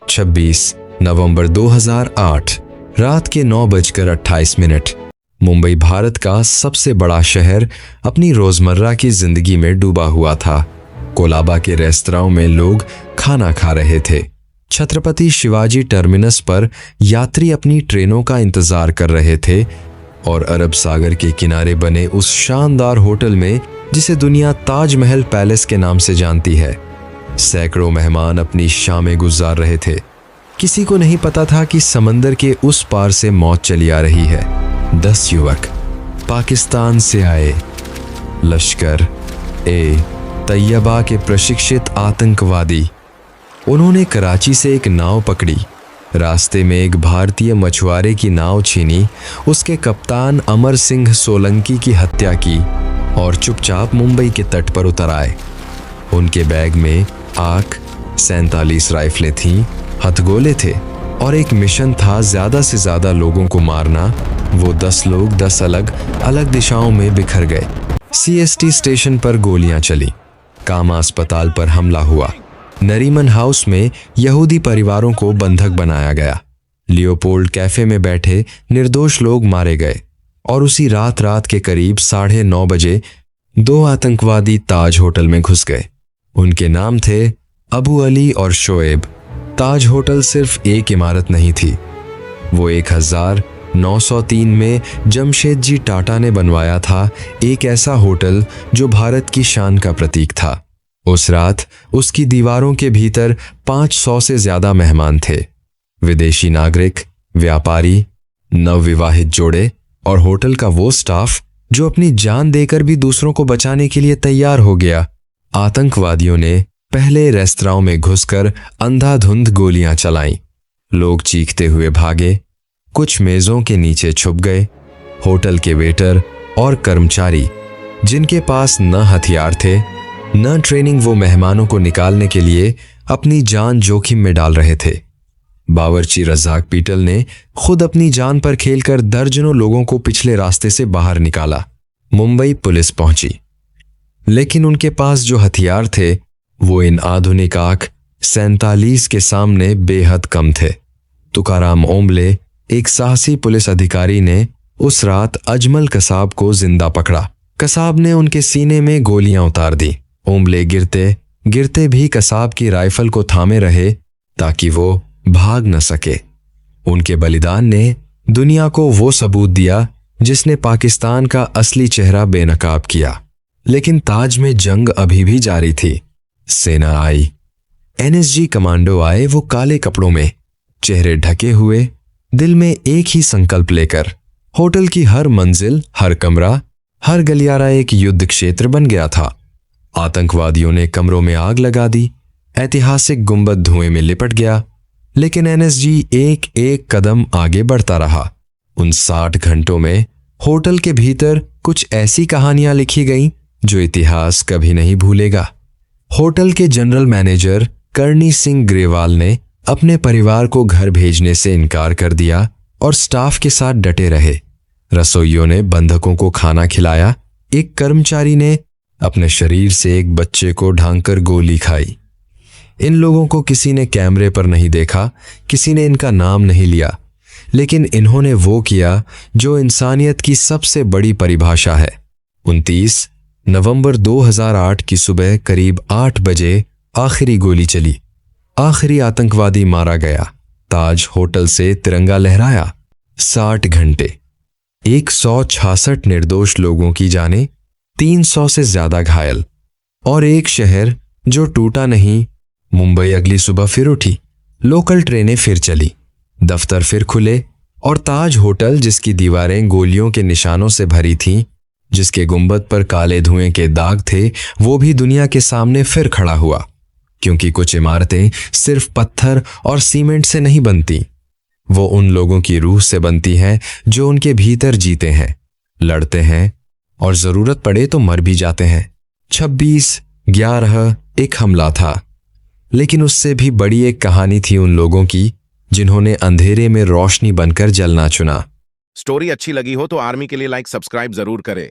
26 नवंबर 2008 रात के 9:28 मुंबई भारत का सबसे बड़ा शहर अपनी रोजमर्रा की जिंदगी में डूबा हुआ था। कोलाबा के रेस्तरां में लोग खाना खा रहे थे। छत्रपति शिवाजी टर्मिनस पर यात्री अपनी ट्रेनों का इंतजार कर रहे थे और अरब सागर के किनारे बने उस शानदार होटल में, जिसे दुनिया ताजमहल पैलेस के नाम से जानती है, सैकड़ों मेहमान अपनी शामें गुजार रहे थे। किसी को नहीं पता था कि समंदर के उस पार से मौत चली आ रही है। 10 युवक पाकिस्तान से आए, लश्कर ए तैयबा के प्रशिक्षित आतंकवादी। उन्होंने कराची से एक नाव पकड़ी, रास्ते में एक भारतीय मछुआरे की नाव छीनी, उसके कप्तान अमर सिंह सोलंकी की हत्या की और चुपचाप मुंबई के तट पर उतर आए। उनके बैग में आक 47 राइफलें थीं, हथगोले थे और एक मिशन था ज्यादा से ज्यादा लोगों को मारना। वो 10 लोग 10 अलग अलग दिशाओं में बिखर गए। CST स्टेशन पर गोलियां चली, कामा अस्पताल पर हमला हुआ, नरीमन हाउस में यहूदी परिवारों को बंधक बनाया गया, लियोपोल्ड कैफे में बैठे निर्दोष लोग मारे गए और उसी रात के करीब 9:30 बजे 2 आतंकवादी ताज होटल में घुस गए। उनके नाम थे अबू अली और शोएब। ताज होटल सिर्फ एक इमारत नहीं थी, वो 1903 में जमशेद जी टाटा ने बनवाया था, एक ऐसा होटल जो भारत की शान का प्रतीक था। उस रात उसकी दीवारों के भीतर 500 से ज्यादा मेहमान थे, विदेशी नागरिक, व्यापारी, नवविवाहित जोड़े और होटल का वो स्टाफ जो अपनी जान देकर भी दूसरों को बचाने के लिए तैयार हो गया। आतंकवादियों ने पहले रेस्तरां में घुसकर अंधाधुंध गोलियां चलाईं। लोग चीखते हुए भागे, कुछ मेजों के नीचे छुप गए। होटल के वेटर और कर्मचारी, जिनके पास न हथियार थे न ट्रेनिंग, वो मेहमानों को निकालने के लिए अपनी जान जोखिम में डाल रहे थे। बावर्ची रज़ाक पीटल ने खुद अपनी जान पर खेलकर दर्जनों लोगों को पिछले रास्ते से बाहर निकाला। मुंबई पुलिस पहुंची, लेकिन उनके पास जो हथियार थे वो इन आधुनिक आक 47 के सामने बेहद कम थे। तुकाराम ओम्बले, एक साहसी पुलिस अधिकारी, ने उस रात अजमल कसाब को जिंदा पकड़ा। कसाब ने उनके सीने में गोलियां उतार दी। ओम्बले गिरते गिरते भी कसाब की राइफल को थामे रहे ताकि वो भाग न सके। उनके बलिदान ने दुनिया को वो सबूत दिया जिसने पाकिस्तान का असली चेहरा बेनकाब किया। लेकिन ताज में जंग अभी भी जारी थी। सेना आई, NSG कमांडो आए, वो काले कपड़ों में, चेहरे ढके हुए, दिल में एक ही संकल्प लेकर। होटल की हर मंजिल, हर कमरा, हर गलियारा एक युद्ध क्षेत्र बन गया था। आतंकवादियों ने कमरों में आग लगा दी, ऐतिहासिक गुंबद धुएं में लिपट गया, लेकिन NSG एक एक कदम आगे बढ़ता रहा। उन 60 घंटों में होटल के भीतर कुछ ऐसी कहानियां लिखी गईं जो इतिहास कभी नहीं भूलेगा। होटल के जनरल मैनेजर करणी सिंह ग्रेवाल ने अपने परिवार को घर भेजने से इनकार कर दिया और स्टाफ के साथ डटे रहे। रसोइयों ने बंधकों को खाना खिलाया, एक कर्मचारी ने अपने शरीर से एक बच्चे को ढांककर गोली खाई। इन लोगों को किसी ने कैमरे पर नहीं देखा, किसी ने इनका नाम नहीं लिया, लेकिन इन्होंने वो किया जो इंसानियत की सबसे बड़ी परिभाषा है। 29 नवंबर 2008 की सुबह करीब 8 बजे आखिरी गोली चली, आखिरी आतंकवादी मारा गया। ताज होटल से तिरंगा लहराया। 60 घंटे, 166 निर्दोष लोगों की जानें, 300 से ज्यादा घायल, और एक शहर जो टूटा नहीं। मुंबई अगली सुबह फिर उठी, लोकल ट्रेनें फिर चली, दफ्तर फिर खुले, और ताज होटल, जिसकी दीवारें गोलियों के निशानों से भरी थीं, जिसके गुंबद पर काले धुएं के दाग थे, वो भी दुनिया के सामने फिर खड़ा हुआ। क्योंकि कुछ इमारतें सिर्फ पत्थर और सीमेंट से नहीं बनती, वो उन लोगों की रूह से बनती हैं जो उनके भीतर जीते हैं, लड़ते हैं और जरूरत पड़े तो मर भी जाते हैं। 26/11 एक हमला था, लेकिन उससे भी बड़ी एक कहानी थी उन लोगों की जिन्होंने अंधेरे में रोशनी बनकर जलना चुना। स्टोरी अच्छी लगी हो तो आर्मी के लिए लाइक सब्सक्राइब जरूर करें।